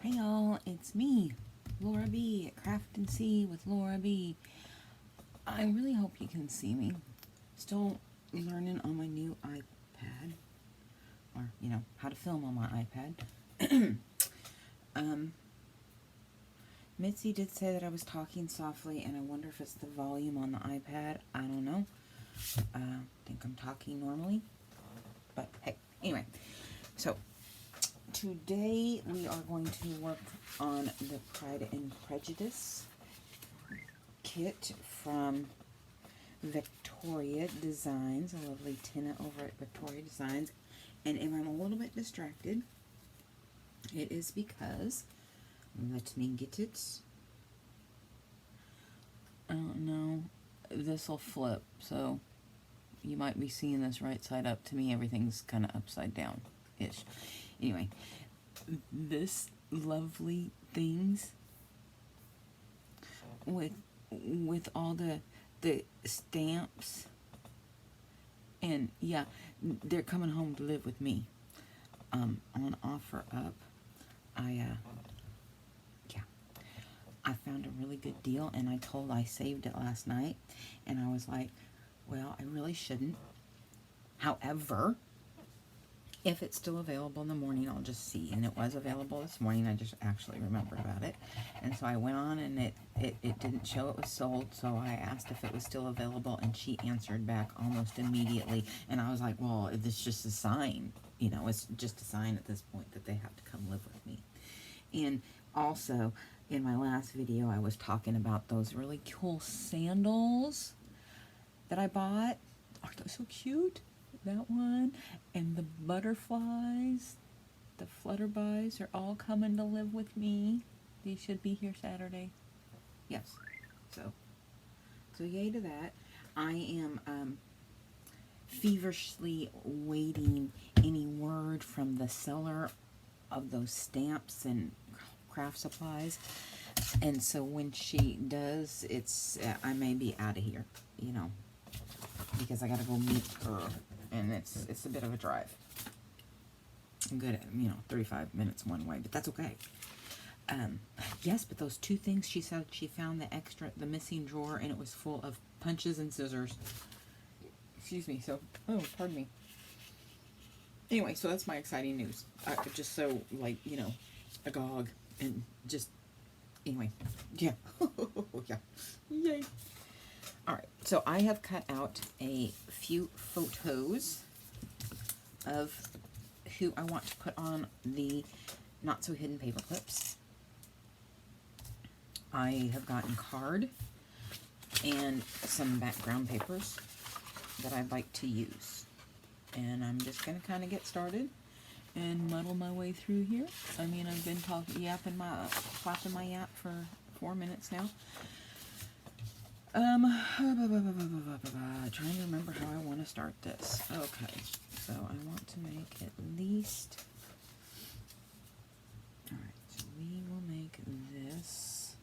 Hey y'all, it's me, Laura B. at Craft and See with Laura B. I really hope you can see me. Still learning on my new iPad, or how to film on my iPad. Mitzi did say that I was talking softly, and I wonder if it's the volume on the iPad. I don't know. I think I'm talking normally, but hey, anyway. So today we are going to work on the Pride and Prejudice kit from Victoria Designs, a lovely Tinne over at Victoria Designs. And if I'm a little bit distracted, it is because, let me get it. I don't know, this will flip, so you might be seeing this right side up. To me, everything's kind of upside down-ish. Anyway, this lovely things with all the stamps, and yeah, they're coming home to live with me. On OfferUp, I found a really good deal, and I saved it last night, and I was like, well, I really shouldn't. However, if it's still available in the morning, I'll just see. And it was available this morning. I just actually remembered about it. And so I went on, and it didn't show it was sold. So I asked if it was still available, and she answered back almost immediately. And I was like, well, it's just a sign. It's just a sign at this point that they have to come live with me. And also, in my last video, I was talking about those really cool sandals that I bought. Aren't those so cute? That one, and the butterflies, the flutterbys are all coming to live with me. They should be here Saturday. Yes. So yay to that. I am feverishly waiting any word from the seller of those stamps and craft supplies. And so when she does, I may be out of here, because I gotta go meet her. And it's a bit of a drive. I'm good at, 35 minutes one way, but that's okay. Yes, but those two things, she said she found the missing drawer, and it was full of punches and scissors. Excuse me, pardon me. Anyway, so that's my exciting news. Just so, agog, and just, anyway, yeah. Yeah, yay. Alright, so I have cut out a few photos of who I want to put on the Not So Hidden paper clips. I have gotten card and some background papers that I'd like to use. And I'm just going to kind of get started and muddle my way through here. I mean, I've been flapping my yap for 4 minutes now. Trying to remember how I want to start this. Okay, so I want to make at least. Alright, so we will make this.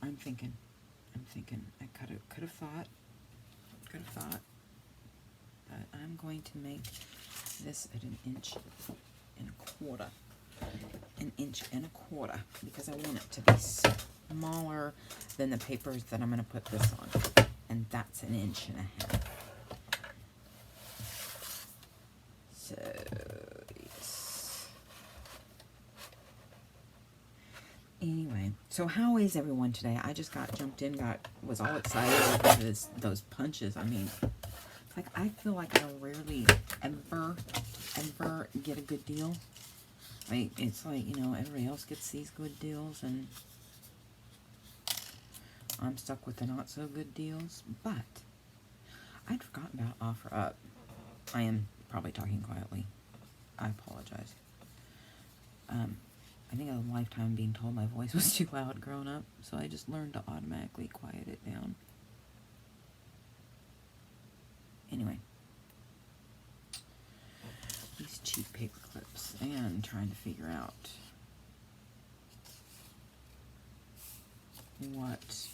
I'm thinking. I could have thought, but I'm going to make this at 1 1/4 inches. 1 1/4 inches, because I want it to be smaller than the papers that I'm going to put this on, and that's 1.5 inches. So yes. Anyway, so how is everyone today? I just jumped in, was all excited over those punches. I mean, it's like I feel like I rarely ever get a good deal. It's like, everybody else gets these good deals, and I'm stuck with the not so good deals. But I'd forgotten about OfferUp. I am probably talking quietly. I apologize. I think I had a lifetime being told my voice was too loud growing up, so I just learned to automatically quiet it down. Anyway. These cheap paper clips, and trying to figure out what,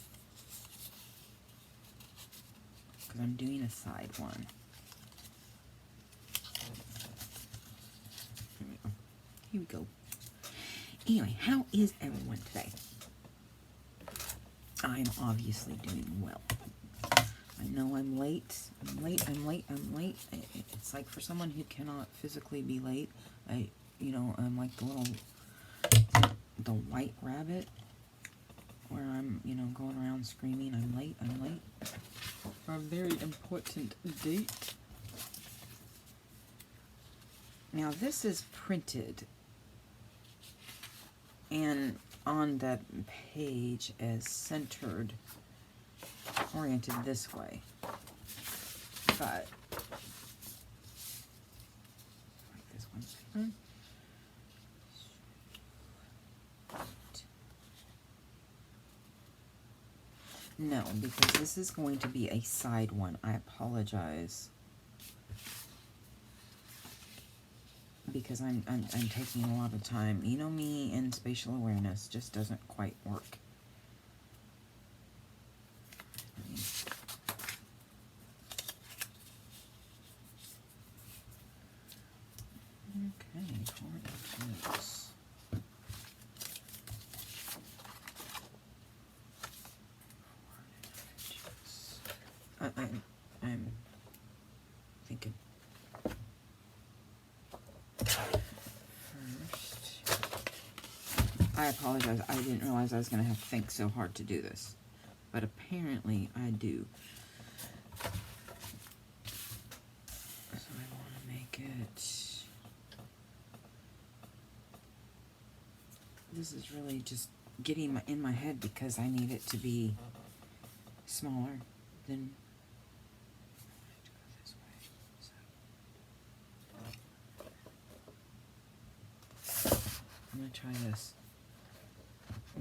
because I'm doing a side one. Here we go. Anyway, how is everyone today? I'm obviously doing well. I know I'm late. I'm late. It's like for someone who cannot physically be late, I'm like the white rabbit where I'm, going around screaming, I'm late for a very important date. Now this is printed and on the page as centered, oriented this way, but like this one. No, because this is going to be a side one. I apologize. Because I'm taking a lot of time. You know me, and spatial awareness just doesn't quite work. Okay, 4 inches. I'm thinking. I apologize. I didn't realize I was going to have to think so hard to do this. But apparently I do. So I want to make it... This is really just getting in my head because I need it to be smaller than... I'm going to try this.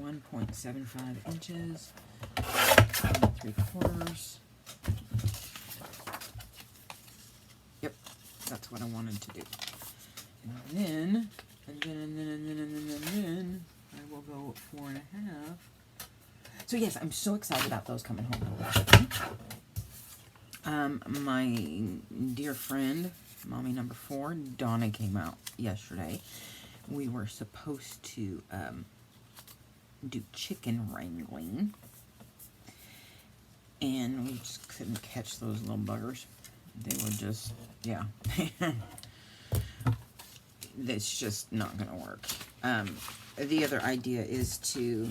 1.75 inches, 3/4. Yep, that's what I wanted to do. And then I will go 4.5. So yes, I'm so excited about those coming home. My dear friend, mommy number 4, Donna, came out yesterday. We were supposed to do chicken wrangling, and we just couldn't catch those little buggers. They were just, yeah. That's just not gonna work. The other idea is to,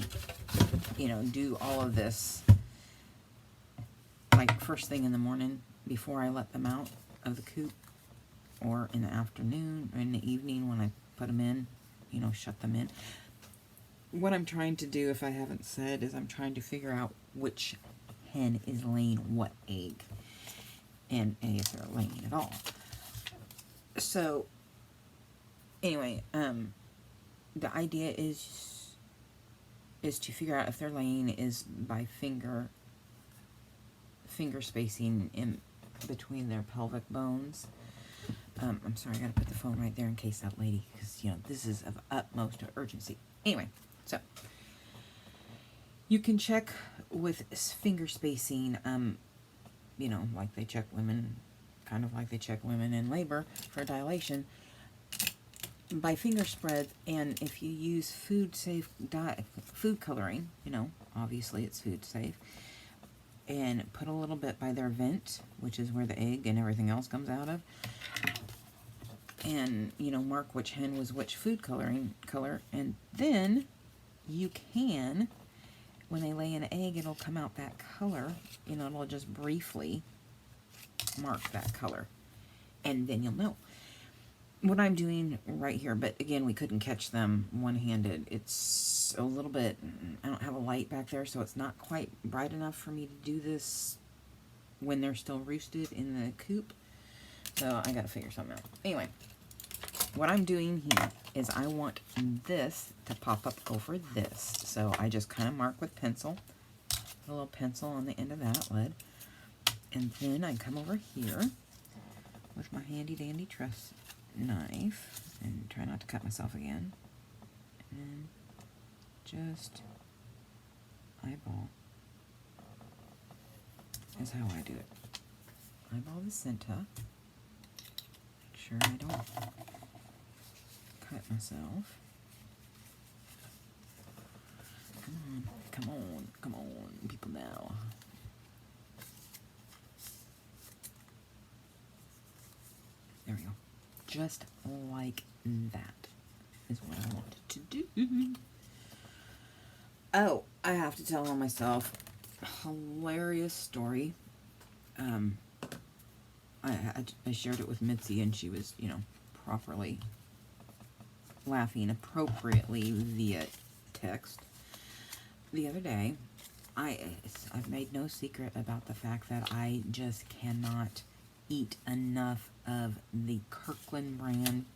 do all of this like first thing in the morning before I let them out of the coop, or in the afternoon, or in the evening when I put them in, shut them in. What I'm trying to do, if I haven't said, is I'm trying to figure out which hen is laying what egg, and if they're laying at all. So, anyway, the idea is to figure out if their laying is by finger spacing in between their pelvic bones. I'm sorry, I gotta put the phone right there in case that lady, because, this is of utmost urgency. Anyway, so, you can check with finger spacing, like they check women, kind of like they check women in labor for dilation, by finger spread. And if you use food coloring, obviously it's food safe, and put a little bit by their vent, which is where the egg and everything else comes out of, and mark which hen was which food color, and then you can, when they lay an egg, it'll come out that color. It'll just briefly mark that color, and then you'll know. What I'm doing right here, but again, we couldn't catch them one-handed. It's a little bit, I don't have a light back there, so it's not quite bright enough for me to do this when they're still roosted in the coop. So I gotta figure something out. Anyway, what I'm doing here is I want this to pop up over this. So I just kind of mark with pencil, put a little pencil on the end of that lead, and then I come over here with my handy dandy truss knife, and try not to cut myself again, and just eyeball is how I do it. Eyeball the center, make sure I don't cut myself. Come on, come on, come on, people now. There we go. Just like that is what I wanted to do. Oh, I have to tell on myself. Hilarious story. I shared it with Mitzi, and she was, properly laughing appropriately via text. The other day, I've made no secret about the fact that I just cannot eat enough of the Kirkland brand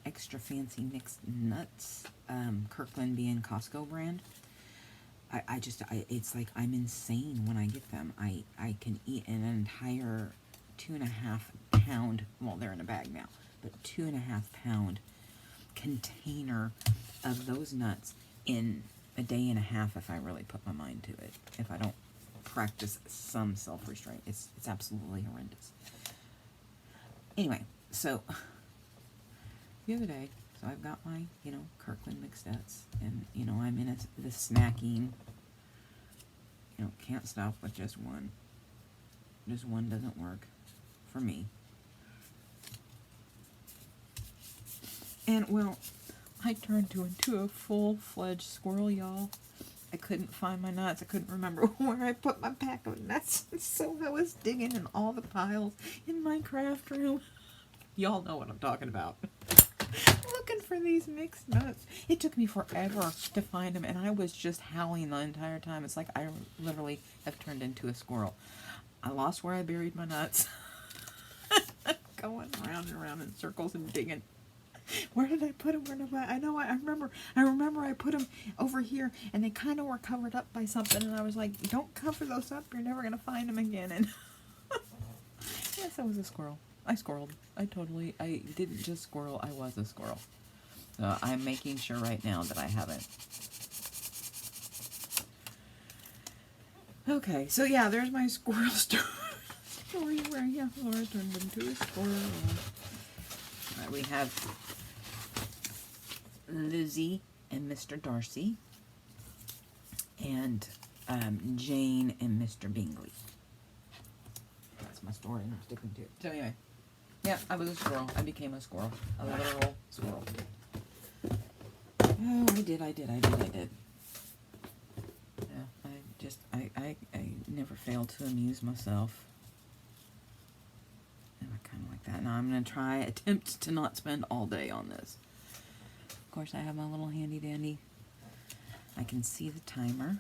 extra fancy mixed nuts. Kirkland being Costco brand. It's like I'm insane when I get them. I can eat an entire 2.5 pound, well, they're in a bag now, but 2.5 pound container of those nuts in a day and a half if I really put my mind to it. If I don't practice some self-restraint. It's absolutely horrendous. Anyway, so the other day, so I've got my, Kirkland mixed nuts, and, I'm in the snacking, can't stop with just one. Just one doesn't work for me. And, well, I turned into a full-fledged squirrel, y'all. I couldn't find my nuts. I couldn't remember where I put my pack of nuts. So I was digging in all the piles in my craft room. Y'all know what I'm talking about. Looking for these mixed nuts. It took me forever to find them, and I was just howling the entire time. It's like I literally have turned into a squirrel. I lost where I buried my nuts. Going around and around in circles and digging. Where did I put them? Where did I know. I remember I put them over here, and they kind of were covered up by something, and I was like, don't cover those up. You're never going to find them again. And yes, I was a squirrel. I squirreled. I didn't just squirrel, I was a squirrel. So I'm making sure right now that I haven't. Okay, so yeah, there's my squirrel story where, yeah, Laura turned into a squirrel. All right, we have Lizzie and Mr. Darcy, and Jane and Mr. Bingley. That's my story, and I'm sticking to it. So anyway, yeah, I was a squirrel. I became a squirrel. A literal squirrel. Oh, I did. Yeah, I never failed to amuse myself. And I kind of like that. Now I'm going to attempt to not spend all day on this. Of course, I have my little handy dandy. I can see the timer.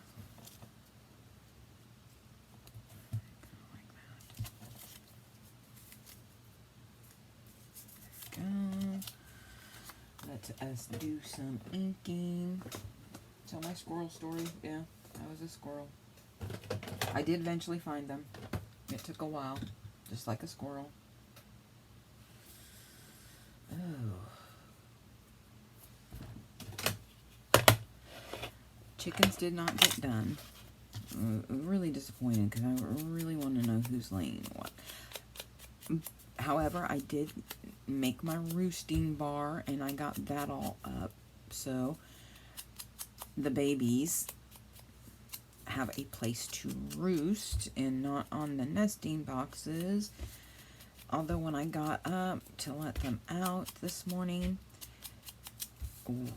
Let us do some inking. So my squirrel story, yeah, I was a squirrel. I did eventually find them. It took a while, just like a squirrel. Oh. Chickens did not get done. Really disappointed because I really want to know who's laying what. However, I did make my roosting bar, and I got that all up. So the babies have a place to roost and not on the nesting boxes. Although when I got up to let them out this morning,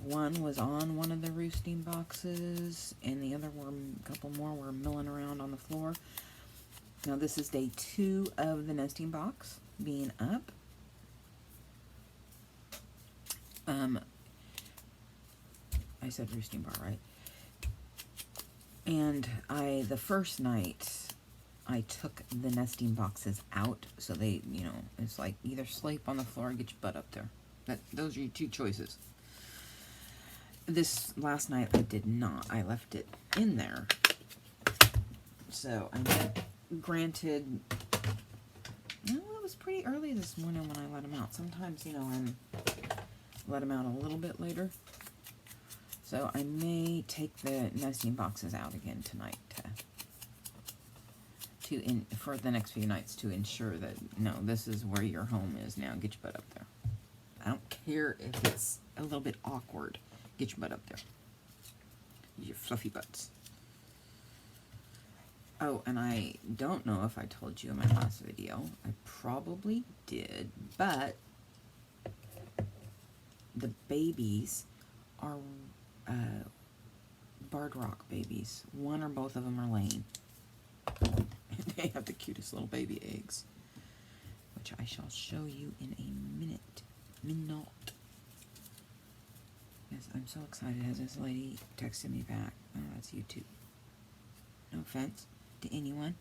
one was on one of the roosting boxes, and the other a couple more were milling around on the floor. Now this is day 2 of the nesting box being up. I said roosting bar, right? And the first night, I took the nesting boxes out, so they, it's like either sleep on the floor or get your butt up there. Those are your 2 choices. This last night, I did not. I left it in there. So, granted, it was pretty early this morning when I let them out. Sometimes, I let them out a little bit later. So I may take the nesting boxes out again tonight for the next few nights to ensure that, no, this is where your home is now. Get your butt up there. I don't care if it's a little bit awkward. Get your butt up there. Your fluffy butts. Oh, and I don't know if I told you in my last video. I probably did, but the babies are barred rock babies. One or both of them are laying. They have the cutest little baby eggs, which I shall show you in a minute. Yes, I'm so excited as this lady texted me back. Oh, that's YouTube. No offense to anyone.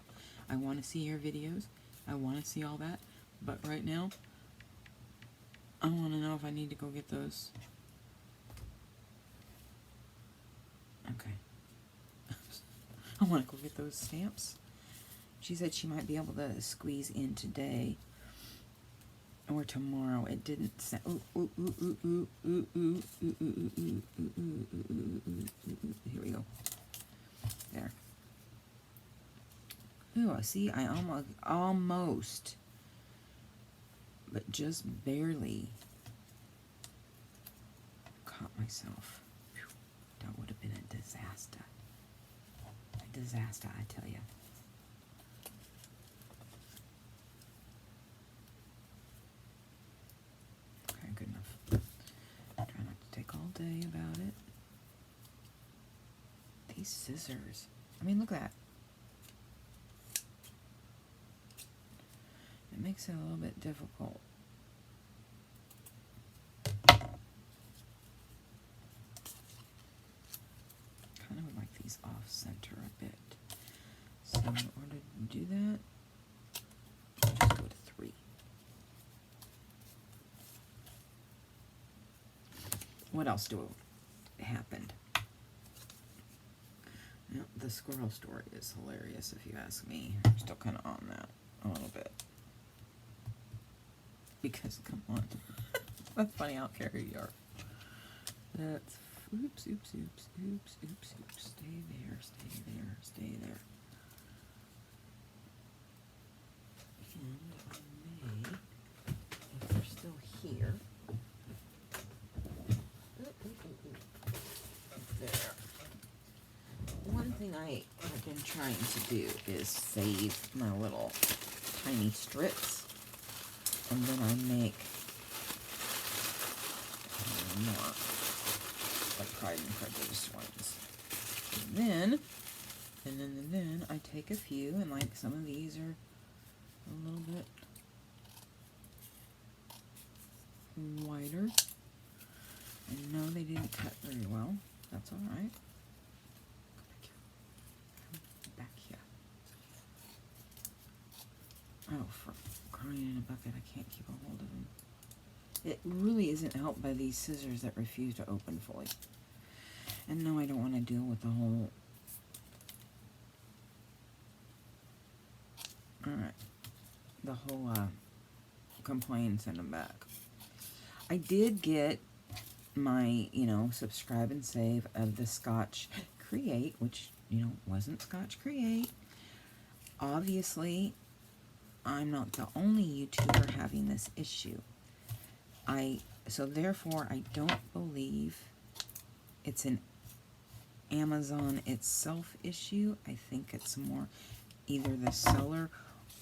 I want to see your videos. I want to see all that. But right now, I want to know if I need to go get those. Okay. I want to go get those stamps. She said she might be able to squeeze in today or tomorrow. It didn't say. Here we go. There. Ooh, see, I almost, but just barely caught myself. Whew, that would have been a disaster. A disaster, I tell you. Okay, good enough. Try not to take all day about it. These scissors. I mean, look at that. It makes it a little bit difficult. Kind of would like these off center a bit. So in order to do that, I'll just go to 3. What else happened? Now, the squirrel story is hilarious if you ask me. I'm still kind of on that a little bit. Because, come on. That's funny, I don't care who you are. That's, oops. Stay there. And I may, if you're still here, there. One thing I have been trying to do is save my little tiny strips. And then I make more like Pride and Prejudice ones. And then I take a few, and like some of these are a little bit wider. And no, they didn't cut very well. That's all right. Come back here. Oh, for crying in a bucket, I can't keep a hold of them. It really isn't helped by these scissors that refuse to open fully. And no, I don't want to deal with the whole... Alright. The whole, complain, send them back. I did get my, subscribe and save of the Scotch Create, which, wasn't Scotch Create. Obviously, I'm not the only YouTuber having this issue. So therefore, I don't believe it's an Amazon itself issue. I think it's more either the seller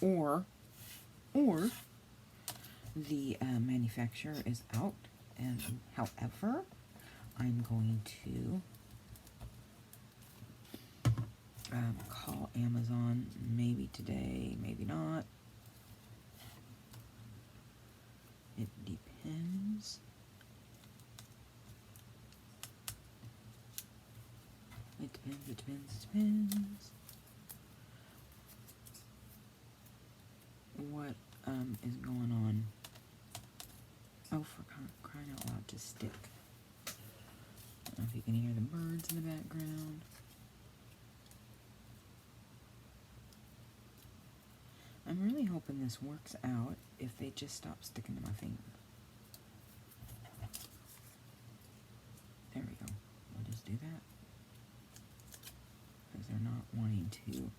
or the manufacturer is out. And however, I'm going to call Amazon maybe today, maybe not. It depends. It depends. What is going on? Oh, for crying out loud, to stick. I don't know if you can hear the birds in the background. I'm really hoping this works out if they just stop sticking to my finger. There we go. We'll just do that. Because they're not wanting to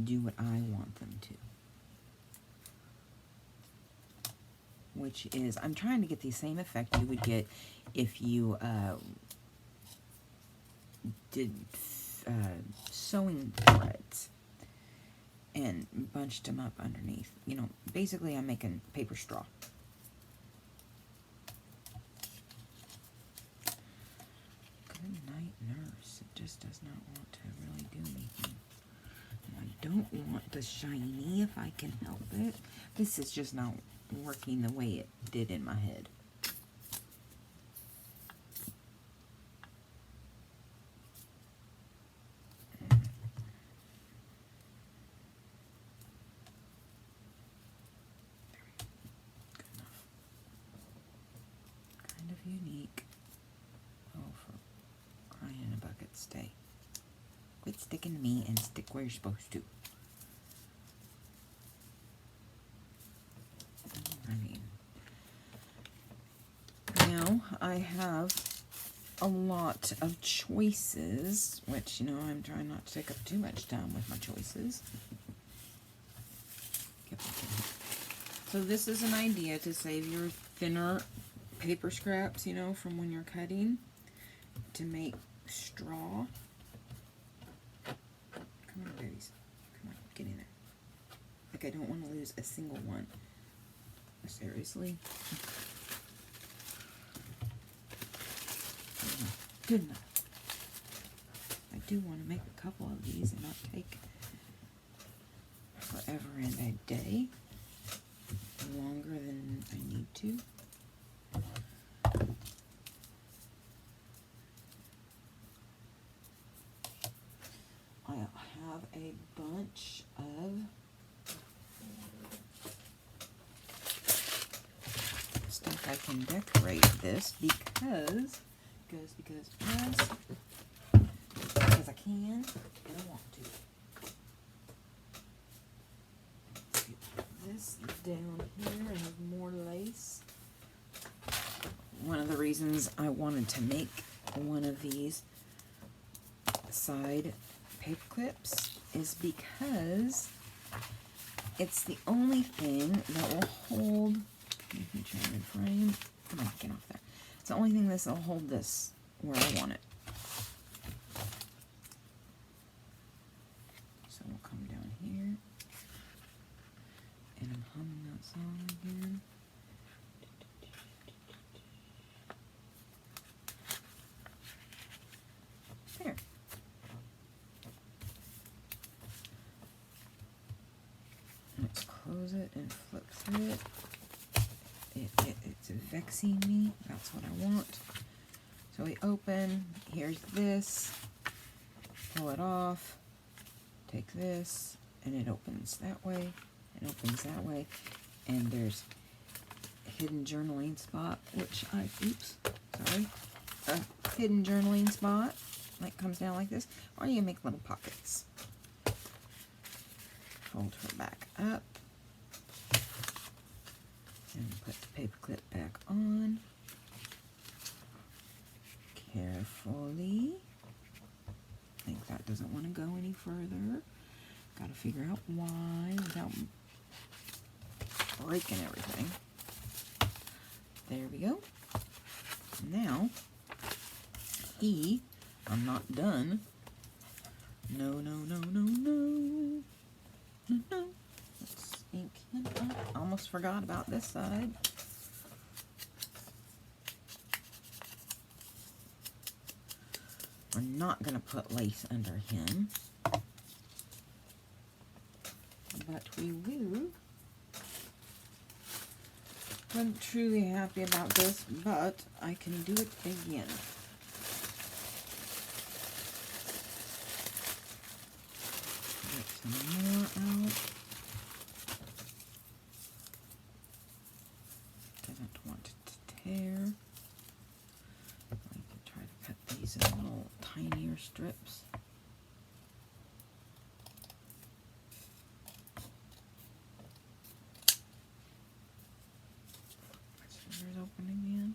do what I want them to. which is, I'm trying to get the same effect you would get if you did sewing threads and bunched them up underneath. You know, basically I'm making paper straw. Good night, nurse. It just does not want to really do anything. And I don't want the shiny if I can help it. This is just not working the way it did in my head. Unique. Oh, for crying in a bucket, stay. Quit sticking to me and stick where you're supposed to. Alrighty. Now I have a lot of choices, which, you know, I'm trying not to take up too much time with my choices. So this is an idea to save your thinner paper scraps, you know, from when you're cutting, to make straw. Come on, babies. Come on, get in there. Like, I don't want to lose a single one. Seriously? Good enough. I do want to make a couple of these and not take forever and a day. Longer than I need to. I have a bunch of stuff I can decorate this because I can and I want to. This down here, I have more lace. One of the reasons I wanted to make one of these side paper clips is because it's the only thing that will hold, let me try and frame, come on, get off there. It's the only thing that will hold this where I want it. So we'll come down here, and I'm humming that song again. There. Let's close it and flip through it. It's vexing me. That's what I want. So we open. Here's this. Pull it off. Take this, and it opens that way. It opens that way. And there's a hidden journaling spot, which oops, sorry. A hidden journaling spot. Like comes down like this. Or you can make little pockets. Fold her back up. And put the paper clip back on. Carefully. I think that doesn't want to go any further. Got to figure out why without breaking everything. There we go. Now, I'm not done. No, no, no, no, no. No, no. Let's ink him up. Almost forgot about this side. We're not going to put lace under him, but we will. I'm truly happy about this, but I can do it again. Get some more out. Doesn't want it to tear. I can try to cut these in little tinier strips. Scissors open again.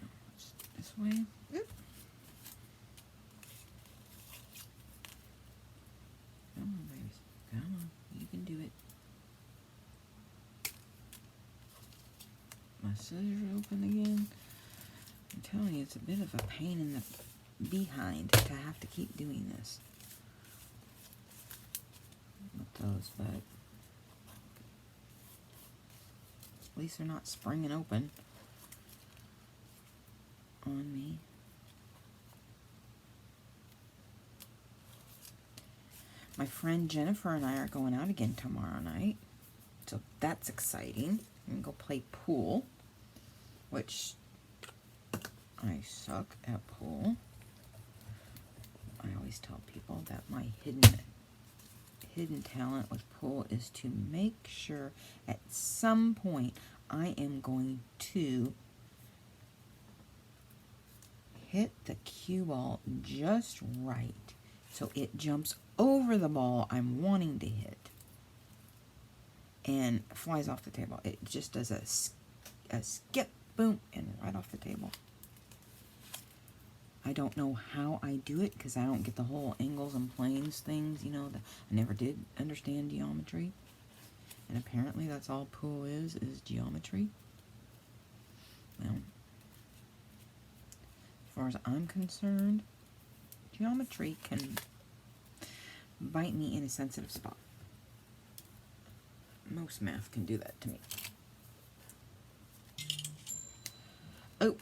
Now let's do this way. Oop. scissors open again. I'm telling you, it's a bit of a pain in the behind to have to keep doing this with those, but at least they're not springing open on me. My friend Jennifer and I are going out again tomorrow night, so that's exciting. We're going to go play pool, which I suck at pool. I always tell people that my hidden talent with pool is to make sure at some point I am going to hit the cue ball just right so it jumps over the ball I'm wanting to hit and flies off the table. It just does a skip, boom, and right off the table. I don't know how I do it because I don't get the whole angles and planes things, you know. I never did understand geometry. And apparently that's all pool is geometry. Well, as far as I'm concerned, geometry can bite me in a sensitive spot. Most math can do that to me. Oh.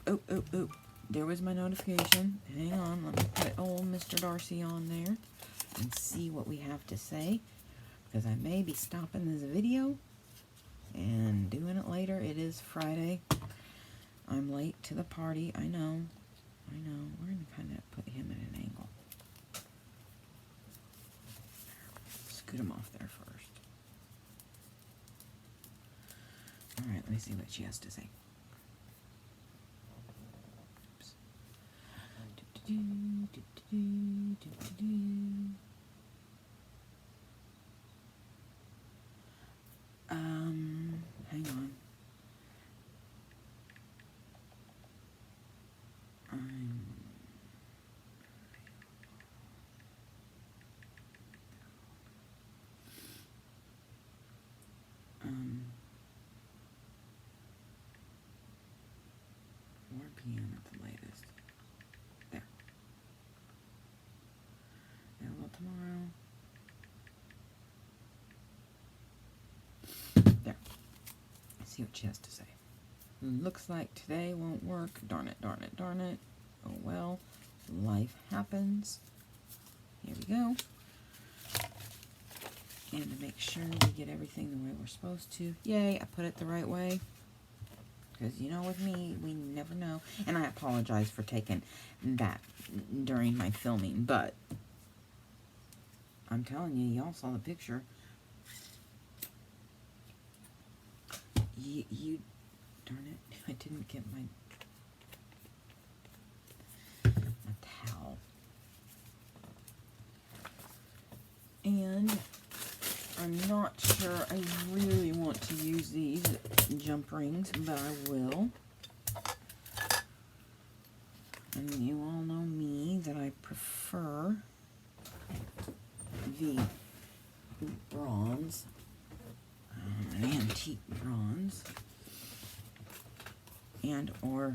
There was my notification. Hang on, let me put old Mr. Darcy on there and see what we have to say, because I may be stopping this video and doing it later. It is Friday. I'm late to the party. I know. We're going to kind of put him at an angle. Scoot him off there first. Alright, let me see what she has to say. Hang on. PM at the latest. There. Available tomorrow. There. Let's see what she has to say. Looks like today won't work. Darn it. Oh well. Life happens. Here we go. And to make sure we get everything the way we're supposed to. Yay, I put it the right way. Because, you know, with me, we never know. And I apologize for taking that during my filming. But I'm telling you, y'all saw the picture. You darn it. I didn't get my towel. And I'm not sure I really want to use these jump rings, but I will. And you all know me, that I prefer the bronze, antique bronze, and or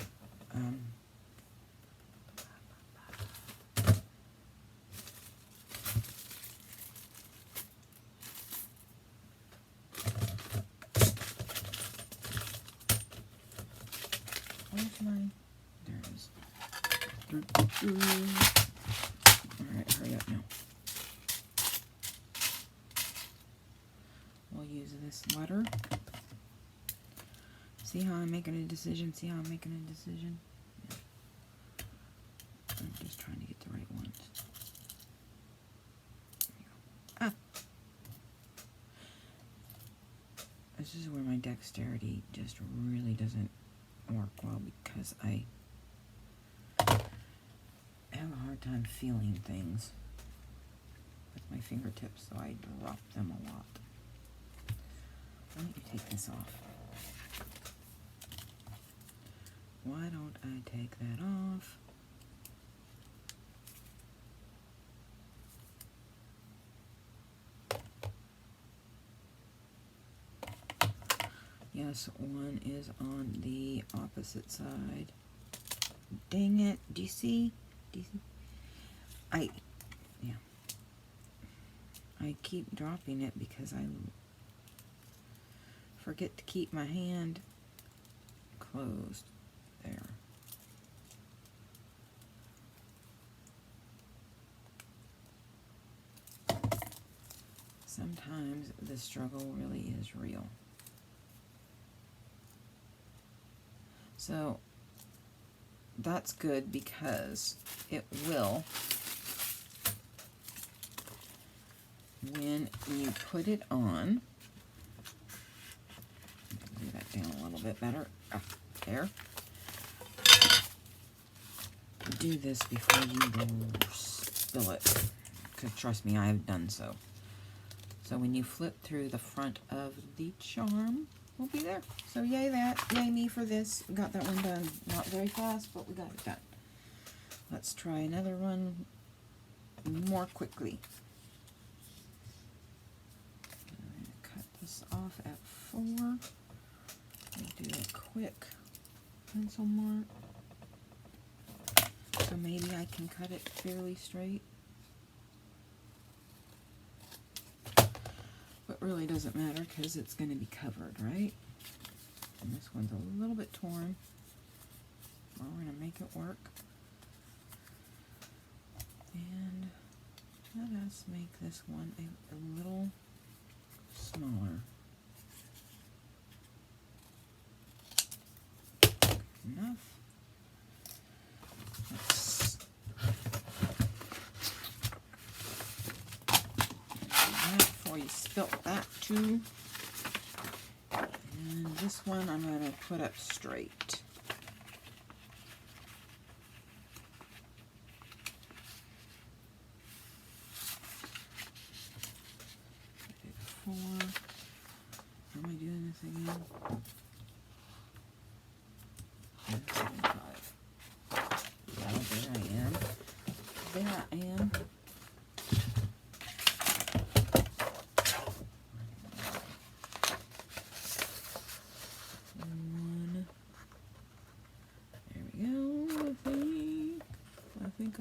there it is. Alright, hurry up now. We'll use this letter. See how I'm making a decision? Yeah. I'm just trying to get the right ones. There you go. Ah! This is where my dexterity just really doesn't work well, because I have a hard time feeling things with my fingertips, so I drop them a lot. Why don't you take this off? Why don't I take that off? Yes, one is on the opposite side. Dang it. Do you see? I keep dropping it because I forget to keep my hand closed. There. Sometimes the struggle really is real. So that's good because it will, when you put it on, do that down a little bit better. There. Do this before you spill it, because trust me, I have done so. So when you flip through the front of the charm, we'll be there. So yay that, yay me for this. We got that one done. Not very fast, but we got it done. Let's try another one more quickly. I'm going to cut this off at 4. Do a quick pencil mark. So maybe I can cut it fairly straight. But really doesn't matter because it's going to be covered, right? And this one's a little bit torn. Well, we're going to make it work. And let us make this one a little smaller. Enough. Let's before you spilt that too. And this one I'm going to put up straight. How am I doing this again? 5. Yeah, there I am. There I am. One. There we go. I think.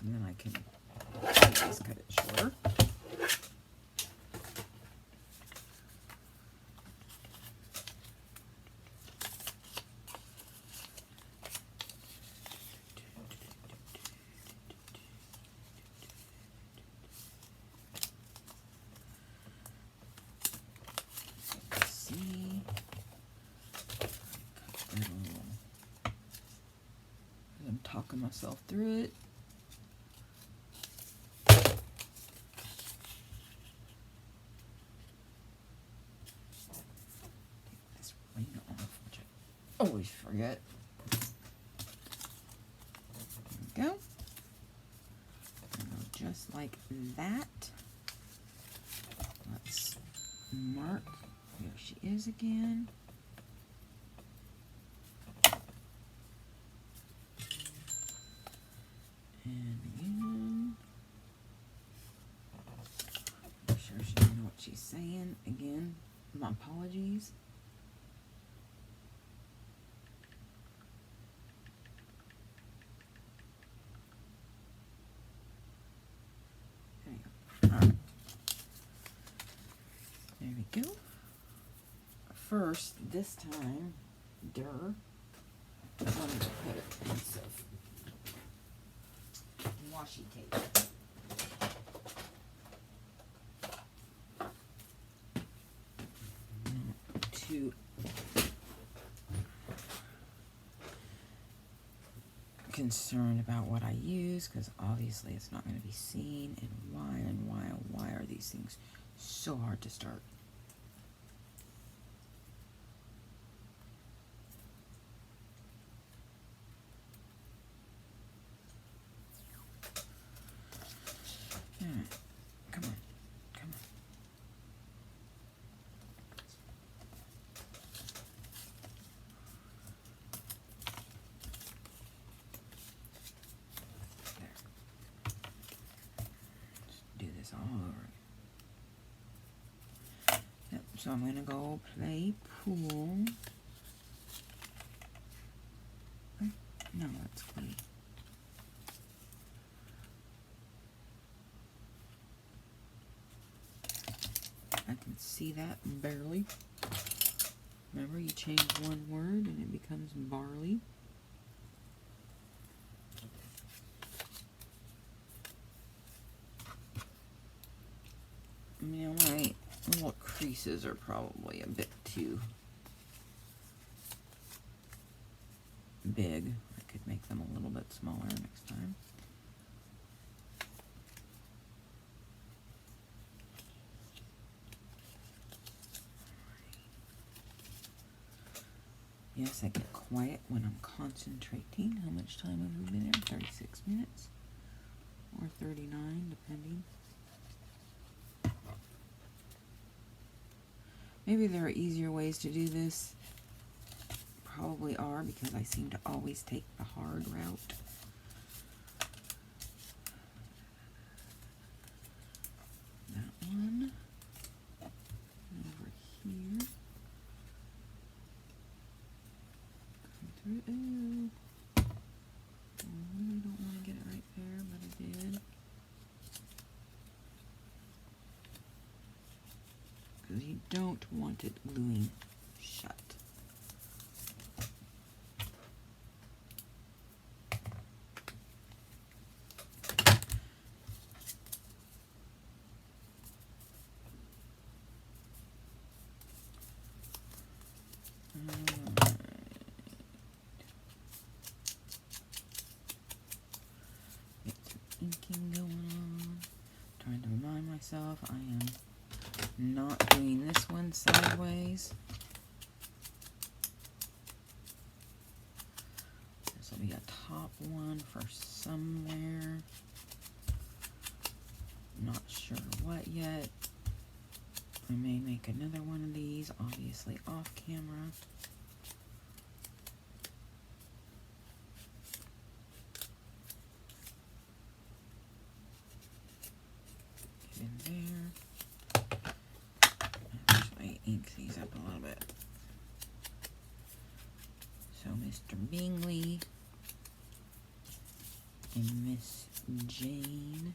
And then I can always cut it shorter. Let's see. I'm talking myself through it. Always forget. There we go. And just like that. Let's mark. There she is again. And again. I'm sure she doesn't know what she's saying. Again, my apologies. There we go. First, this time, I wanted to put a piece of washi tape. Not too concerned about what I use, because obviously it's not going to be seen. And why are these things so hard to start? Come on. So I'm going to go play pool. No, that's clean. I can see that barely. Remember, you change one word and it becomes barley. You know, my little creases are probably a bit too big. I could make them a little bit smaller next time. Yes, I get quiet when I'm concentrating. How much time have we been here? 36 minutes or 39, depending. Maybe there are easier ways to do this. Probably are, because I seem to always take the hard route. That one. Over here. Come through. Ooh. I really don't want to get it right there, but I did. Because you don't want it gluing shut. Get some inking going on. Trying to remind myself I am not doing this one sideways. This will be a top one for somewhere. Not sure what yet. I may make another one of these, obviously off camera. Get in there. Actually ink these up a little bit. So Mr. Bingley and Miss Jane.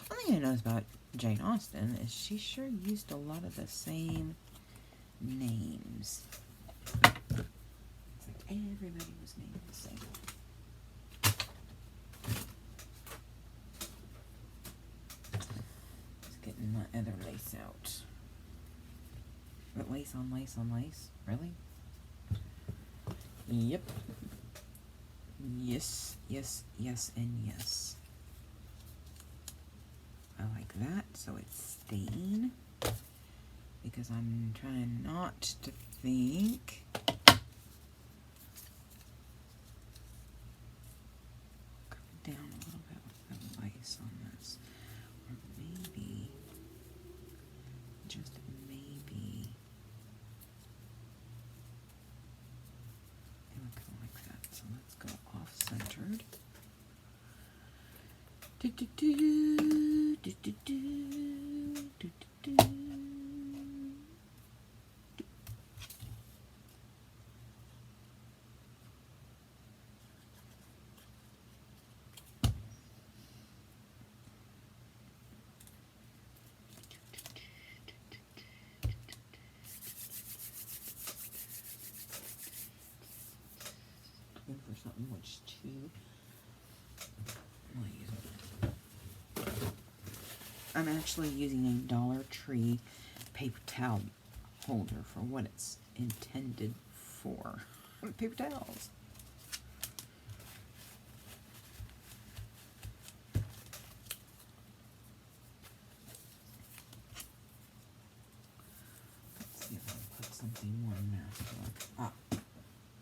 One thing I noticed about Jane Austen is she sure used a lot of the same names. It's like everybody was named the same. Just getting my other lace out. But lace on lace on lace? Really? Yep. Yes, yes, yes, and yes. I like that, so it's staying, because I'm trying not to think. Come down a little bit with the lace on this, or maybe, just maybe, it would go like that. So let's go off-centered. Looking for something which too. I'm actually using a Dollar Tree paper towel holder for what it's intended for. Paper towels. Let's see if I can put something more masculine. Ah,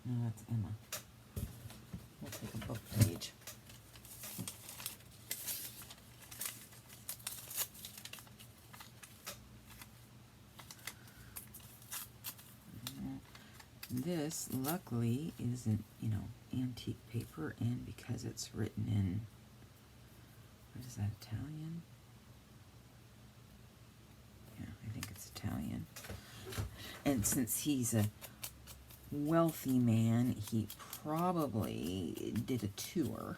no, that's Emma. We'll take a book page. This, luckily, isn't, antique paper, and because it's written in, what is that, Italian? Yeah, I think it's Italian. And since he's a wealthy man, he probably did a tour.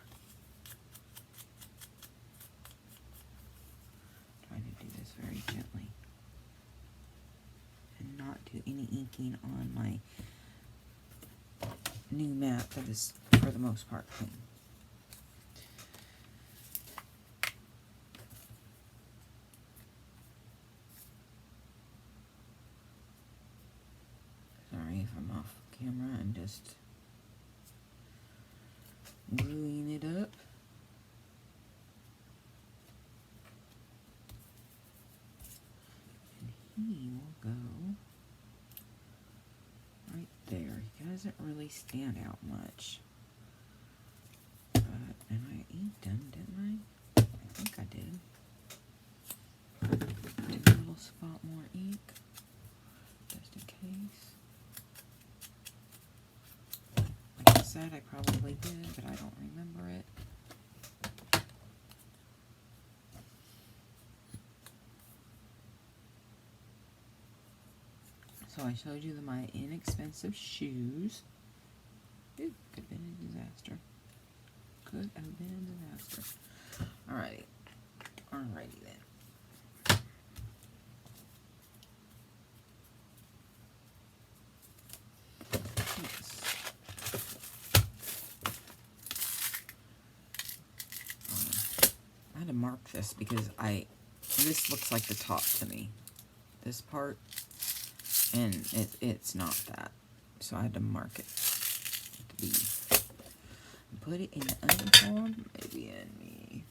Try to do this very gently and not do any inking on my new mat that is, for the most part, clean. Sorry if I'm off camera, I'm just gluing it up. And he will go right there. He doesn't really stand out much. But, and I inked him, didn't I? I think I did. Took a little spot more ink, just in case. Like I said, I probably did, but I don't remember it. So I showed you my inexpensive shoes. Ooh, could have been a disaster. Could have been a disaster. Alrighty. Alrighty then. Yes. I had to mark this because this looks like the top to me. This part. And it's not that. So I had to mark it to be. Put it in the unfold, maybe in me.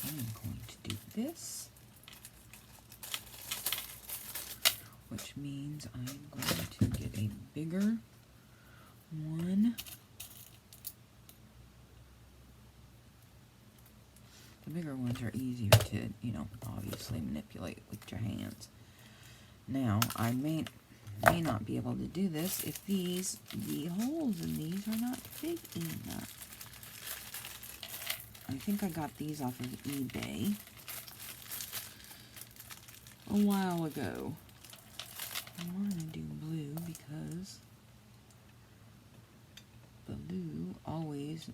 I'm going to do this. Which means I'm going to get a bigger one. The bigger ones are easier to, you know, obviously manipulate with your hands. Now, I may not be able to do this if the holes in these are not big enough. I think I got these off of eBay a while ago. I want to do blue because blue always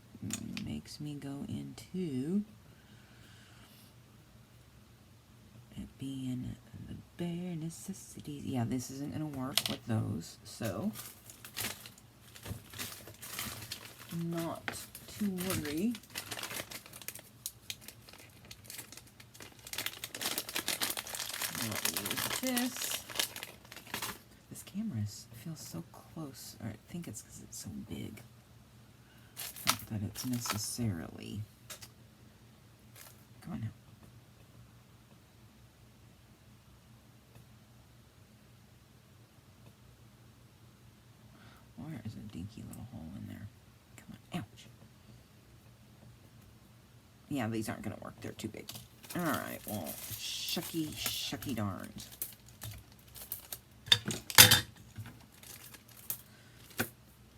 makes me go into it being the bare necessities. Yeah, this isn't going to work with those, so not to worry. I'll use this. This camera feels so close, or I think it's because it's so big. Not that it's necessarily. Come on now. Where is a dinky little hole in there? Come on, ouch. Yeah, these aren't going to work. They're too big. Alright, well, shucky darns.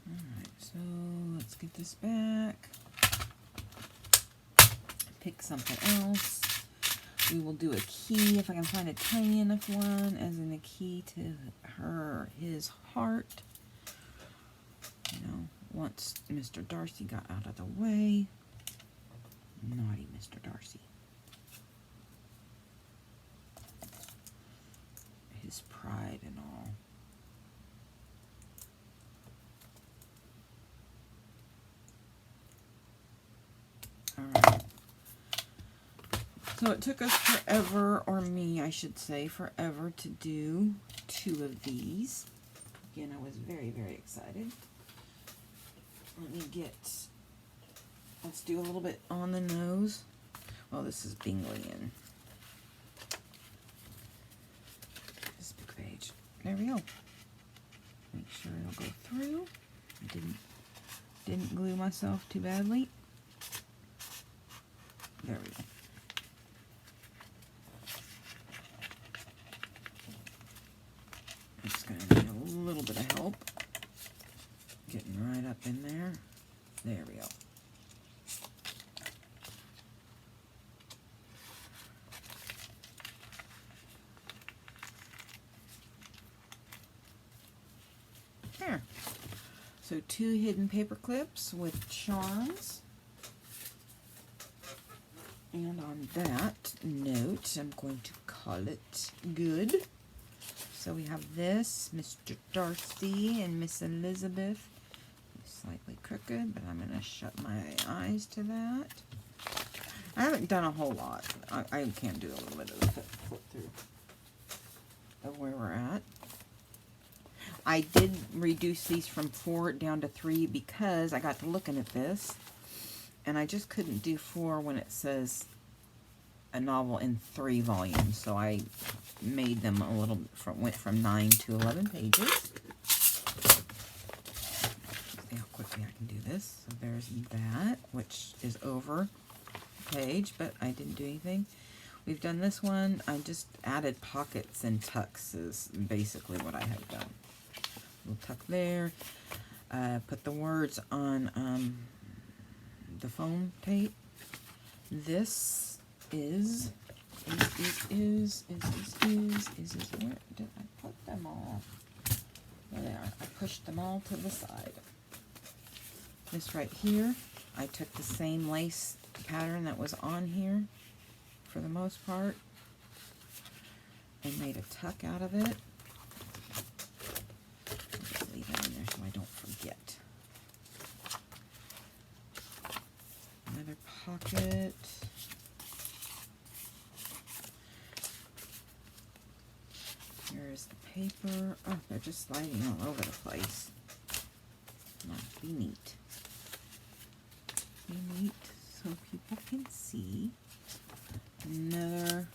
Alright, so let's get this back. Pick something else. We will do a key if I can find a tiny enough one, as in a key to his heart. You know, once Mr. Darcy got out of the way. Naughty Mr. Darcy. His pride and all. Alright. So it took us forever, or me, I should say, forever to do 2 of these. Again, I was very, very excited. Let me let's do a little bit on the nose. Well, this is Binglian. This big page. There we go. Make sure it'll go through. I didn't glue myself too badly. There we go. I'm just going to need a little bit of help. Getting right up in there. There we go. So 2 hidden paper clips with charms. And on that note, I'm going to call it good. So we have this, Mr. Darcy and Miss Elizabeth. Slightly crooked, but I'm going to shut my eyes to that. I haven't done a whole lot. I can do a little bit of the flip through of where we're at. I did reduce these from 4 down to 3 because I got to looking at this, and I just couldn't do 4 when it says a novel in 3 volumes. So I made them a little, went from 9 to 11 pages. See how quickly I can do this. So there's that, which is over a page, but I didn't do anything. We've done this one. I just added pockets and tucks is basically what I have done. We'll tuck there. Put the words on the foam tape. This is where did I put them all? There they are. I pushed them all to the side. This right here, I took the same lace pattern that was on here for the most part and made a tuck out of it. Leave that in there so I don't forget. Another pocket. Here's the paper. Oh, they're just sliding all over the place. Must be neat. Be neat so people can see. Another,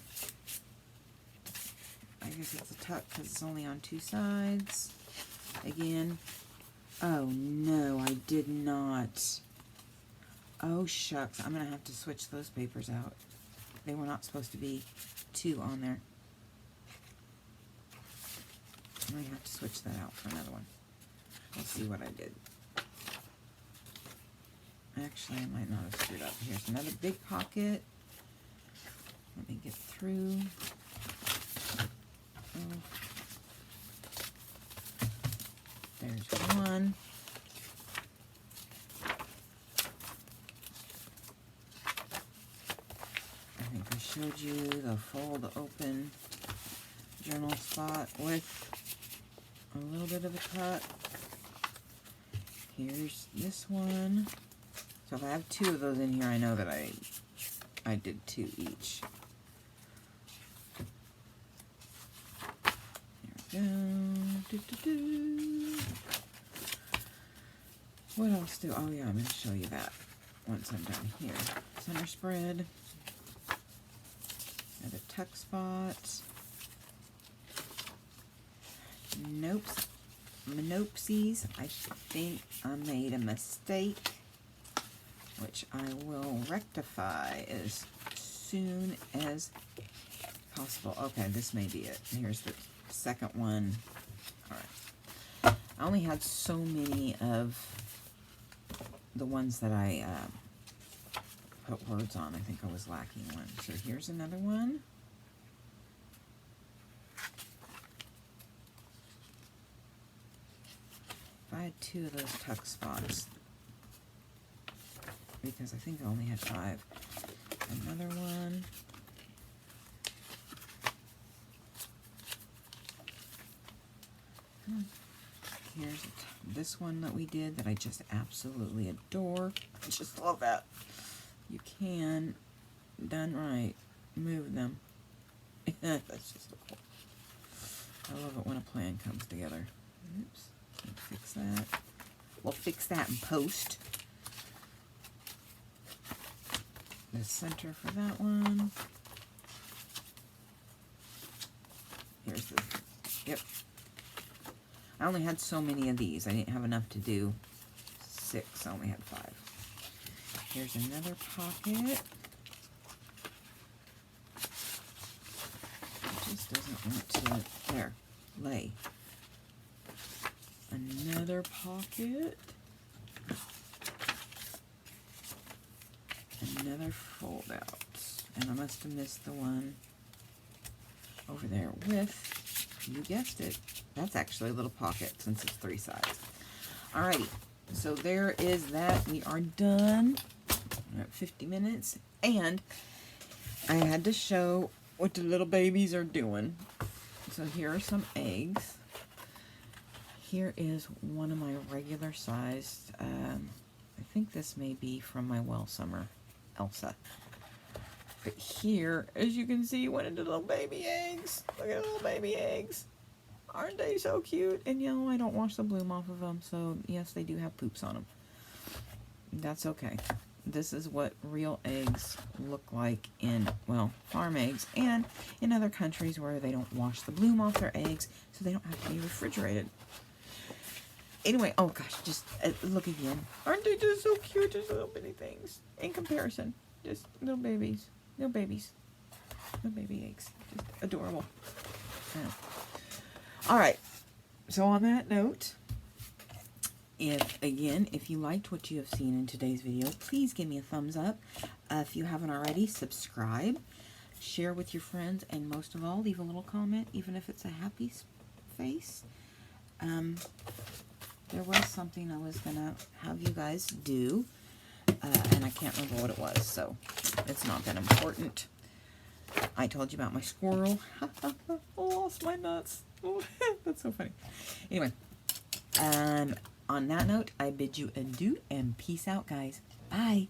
I guess it's a tuck because it's only on 2 sides. Again, oh no, I did not. Oh shucks, I'm going to have to switch those papers out. They were not supposed to be 2 on there. I might have to switch that out for another one. We'll see what I did. Actually, I might not have screwed up. Here's another big pocket. Let me get through. Oh. There's one. I think I showed you the fold open journal spot with a little bit of a tuck. Here's this one. So if I have 2 of those in here, I know that I did 2 each. There we go. What else do? Oh yeah, I'm going to show you that once I'm done here. Center spread. Another tuck spot. Nope. Nopesies. I think I made a mistake, which I will rectify as soon as possible. Okay, this may be it. Here's the second one. All right. I only had so many of the ones that I put words on. I think I was lacking one. So here's another one. If I had 2 of those tuck spots, because I think I only had 5. Another one. Here's this one that we did that I just absolutely adore. I just love that. You can, done right, move them. That's just so cool. I love it when a plan comes together. Oops. Let's fix that. We'll fix that in post. The center for that one. Here's the, yep. I only had so many of these. I didn't have enough to do 6. I only had 5. Here's another pocket. It just doesn't want to, there, lay. Another pocket. Another fold out. And I must have missed the one over there with, you guessed it, that's actually a little pocket since it's 3 sides. Alrighty, so there is that. We are done. We're at 50 minutes. And I had to show what the little babies are doing. So here are some eggs. Here is one of my regular sized, I think this may be from my Well Summer Elsa. But here, as you can see, one of the little baby eggs. Look at the little baby eggs. Aren't they so cute? And you know, I don't wash the bloom off of them, so yes, they do have poops on them. That's okay. This is what real eggs look like in, well, farm eggs and in other countries where they don't wash the bloom off their eggs, so they don't have to be refrigerated. Anyway, oh gosh, just look again. Aren't they just so cute, just little bitty things? In comparison, just little babies. Little babies. Little baby eggs. Just adorable. Alright, so on that note, if you liked what you have seen in today's video, please give me a thumbs up. If you haven't already, subscribe, share with your friends, and most of all, leave a little comment, even if it's a happy face. There was something I was going to have you guys do, and I can't remember what it was, so it's not that important. I told you about my squirrel. I lost my nuts. Oh, that's so funny. Anyway, on that note, I bid you adieu and peace out, guys. Bye.